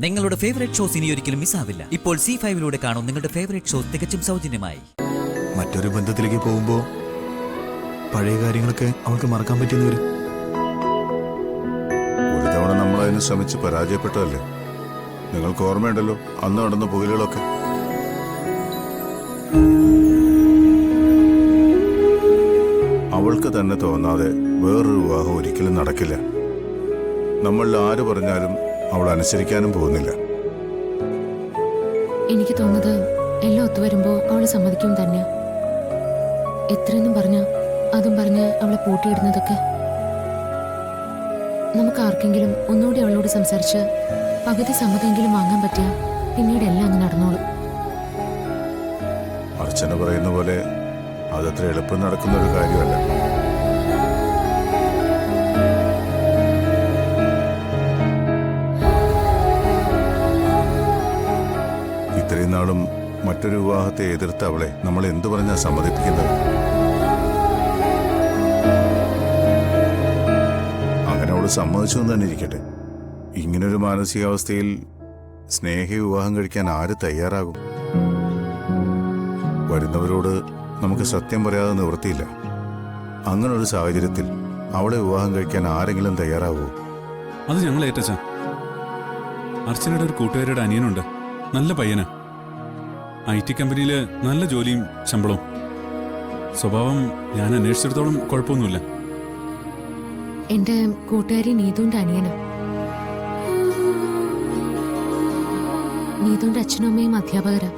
നിങ്ങളുടെ favourite shows ഇനി ഒരിക്കലും മിസ്സാവില്ല. ഇപ്പോൾ C5-ലൂടെ കാണും നിങ്ങളുടെ ഫേവറേറ്റ് ഷോസ് തികച്ചും സൗജന്യമായി. മറ്റൊരു ബന്ധത്തിലേക്ക് പോകുമ്പോൾ പഴയ കാര്യങ്ങളൊക്കെ അവൾക്ക് മറക്കാൻ പറ്റിയെന്ന് വരും. ഒരു തവണ നമ്മൾ അതിന് ശ്രമിച്ച് പരാജയപ്പെട്ടതല്ലേ? നിങ്ങൾക്ക് ഓർമ്മയുണ്ടല്ലോ അന്ന് നടന്ന പുകലുകളൊക്കെ. അവൾക്ക് തന്നെ തോന്നാതെ വേറൊരു വിവാഹം ഒരിക്കലും നടക്കില്ല. നമ്മളിൽ ആര് പറഞ്ഞാലും അവൾ അനുസരിക്കാനും പോകുന്നില്ല. എനിക്ക് തോന്നുന്നത് എല്ലാം ഒത്തുവരുമ്പോ അവള് സമ്മതിക്കും തന്നെ. എത്രയെന്നും പറഞ്ഞ അതും പറഞ്ഞ് അവളെ പൂട്ടിയിടുന്നതൊക്കെ നമുക്ക് ആർക്കെങ്കിലും ഒന്നുകൂടി അവളോട് സംസാരിച്ച് പകുതി സമ്മതമെങ്കിലും വാങ്ങാൻ പറ്റിയ പിന്നീട് എല്ലാം അങ്ങ് നടന്നോളും. അർച്ചന പറയുന്ന പോലെ അതത്ര എളുപ്പം നടക്കുന്ന ഒരു കാര്യമല്ല. ഇത്രയും നാളും മറ്റൊരു വിവാഹത്തെ എതിർത്ത അവളെ നമ്മൾ എന്തു പറഞ്ഞാൽ സമ്മതിപ്പിക്കുന്നത്? അങ്ങനെ അവള് സമ്മതിച്ചു എന്ന് തന്നെ ഇരിക്കട്ടെ. ഇങ്ങനൊരു മാനസികാവസ്ഥയിൽ സ്നേഹ വിവാഹം കഴിക്കാൻ ആര് തയ്യാറാകും? വരുന്നവരോട് നമുക്ക് സത്യം പറയാതെ നിവൃത്തിയില്ല. അങ്ങനൊരു സാഹചര്യത്തിൽ അവളെ വിവാഹം കഴിക്കാൻ ആരെങ്കിലും തയ്യാറാവൂ? അത് ഞങ്ങൾ ഏറ്റച്ച. അർച്ചനയുടെ ഒരു കൂട്ടുകാരുടെ അനിയനുണ്ട്, നല്ല പയ്യനാ. IT കമ്പനിയില് നല്ല ജോലിയും ശമ്പളവും. സ്വഭാവം ഞാൻ അന്വേഷിച്ചിടത്തോളം കുഴപ്പമൊന്നുമില്ല. എന്റെ കൂട്ടുകാരി നീതുവിന്റെ അനിയനാ. നീതുവിന്റെ അച്ഛനും അമ്മയും അധ്യാപകരാ.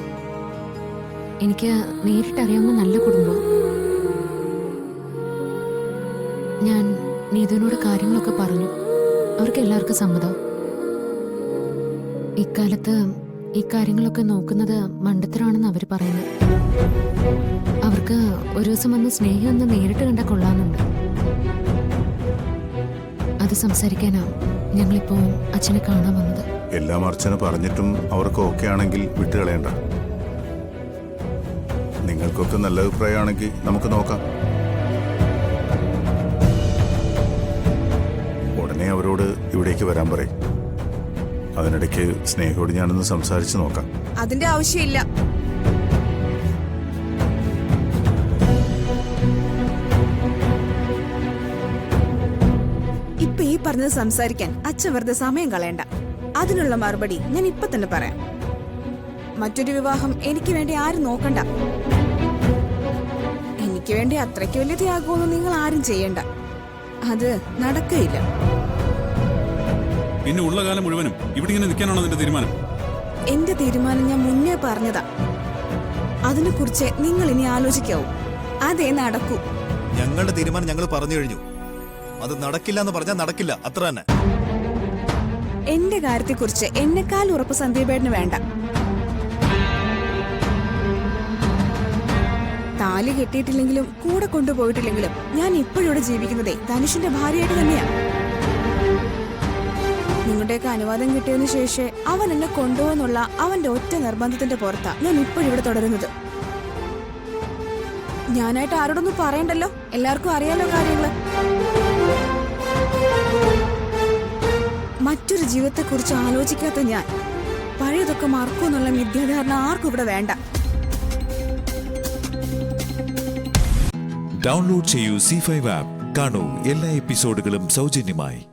എനിക്ക് നേരിട്ടറിയാവുന്ന നല്ല കുടുംബം. ഞാൻ നീതുവിനോട് കാര്യങ്ങളൊക്കെ പറഞ്ഞു. അവർക്ക് എല്ലാവർക്കും സമ്മതം. ഇക്കാലത്ത് ഈ കാര്യങ്ങളൊക്കെ നോക്കുന്നത് മണ്ടത്തരമാണെന്ന് അവർ പറയുന്നത്. അവർക്ക് ഒരു ദിവസം വന്ന് സ്നേഹം ഒന്ന് നേരിട്ട് കണ്ടാൽ കൊള്ളാമെന്നുണ്ട്. അത് സംസാരിക്കാനാ ഞങ്ങളിപ്പോ അച്ഛനെ കാണാൻ വന്നത്. എല്ലാം അർച്ചന പറഞ്ഞിട്ടും അവർക്ക് ഓക്കെ ആണെങ്കിൽ വിട്ടുകളയണ്ട. നിങ്ങൾക്കൊക്കെ നല്ല അഭിപ്രായമാണെങ്കിൽ നമുക്ക് നോക്കാം. ഉടനെ അവരോട് ഇവിടേക്ക് വരാൻ പറയും. അതിനിടയ്ക്ക് സ്നേഹയോട് ഞാനൊന്ന് സംസാരിച്ച് നോക്കാം. അതിന്റെ ആവശ്യമില്ല. ഇപ്പൊ ഈ പറഞ്ഞത് സംസാരിക്കാൻ അച്ഛൻ വെറുതെ സമയം കളയണ്ട. അതിനുള്ള മറുപടി ഞാൻ ഇപ്പൊ തന്നെ പറയാം. മറ്റൊരു വിവാഹം എനിക്ക് വേണ്ടി ആരും നോക്കണ്ട. എനിക്ക് വേണ്ടി അത്രയ്ക്ക് വലിയ ത്യാഗമൊന്നും നിങ്ങൾ ആരും ചെയ്യണ്ട. അത് നടക്കയില്ല. പിന്നെ ഉള്ള കാലം മുഴുവനും ഇവിടെ ഇങ്ങനെ നിൽക്കാനാണോ നിന്റെ തീരുമാനം? എന്റെ തീരുമാനം ഞാൻ മുന്നേ പറഞ്ഞതാ. അതിനെ കുറിച്ച് നിങ്ങൾ ഇനി ആലോചിക്കാവൂ. അതേ നടക്കൂ. ഞങ്ങളുടെ തീരുമാനം ഞങ്ങൾ പറഞ്ഞു കഴിഞ്ഞു. അത് നടക്കില്ല എന്ന് പറഞ്ഞാൽ നടക്കില്ല, അത്ര തന്നെ. എന്റെ കാര്യത്തെക്കുറിച്ച് എന്നെക്കാൾ ഉറപ്പ് സന്ദീപേട്ടന് വേണ്ട. താലി കെട്ടിയിട്ടില്ലെങ്കിലും കൂടെ കൊണ്ടുപോയിട്ടില്ലെങ്കിലും ഞാൻ ഇപ്പോഴിവിടെ ജീവിക്കുന്നതേ ധനുഷിന്റെ ഭാര്യയായിട്ട് തന്നെയാണ്. നിങ്ങളുടെയൊക്കെ അനുവാദം കിട്ടിയതിനു ശേഷം അവൻ എന്നെ കൊണ്ടുപോകുന്നുള്ള അവന്റെ ഒറ്റ നിർബന്ധത്തിന്റെ പുറത്താ ഞാൻ ഇപ്പോഴിവിടെ തുടരുന്നത്. ഞാനായിട്ട് ആരോടൊന്നും പറയണ്ടല്ലോ, എല്ലാവർക്കും അറിയാലോ കാര്യങ്ങള്. മറ്റൊരു ജീവിതത്തെക്കുറിച്ച് ആലോചിക്കാത്ത ഞാൻ പഴയതൊക്കെ മറക്കുമെന്നുള്ള മിഥ്യാധാരണ ആർക്കും ഇവിടെ വേണ്ട. ഡൗൺലോഡ് ചെയ്യൂ C5 ആപ്പ്. കാണൂ എല്ലാ എപ്പിസോഡുകളും സൗജന്യമായി.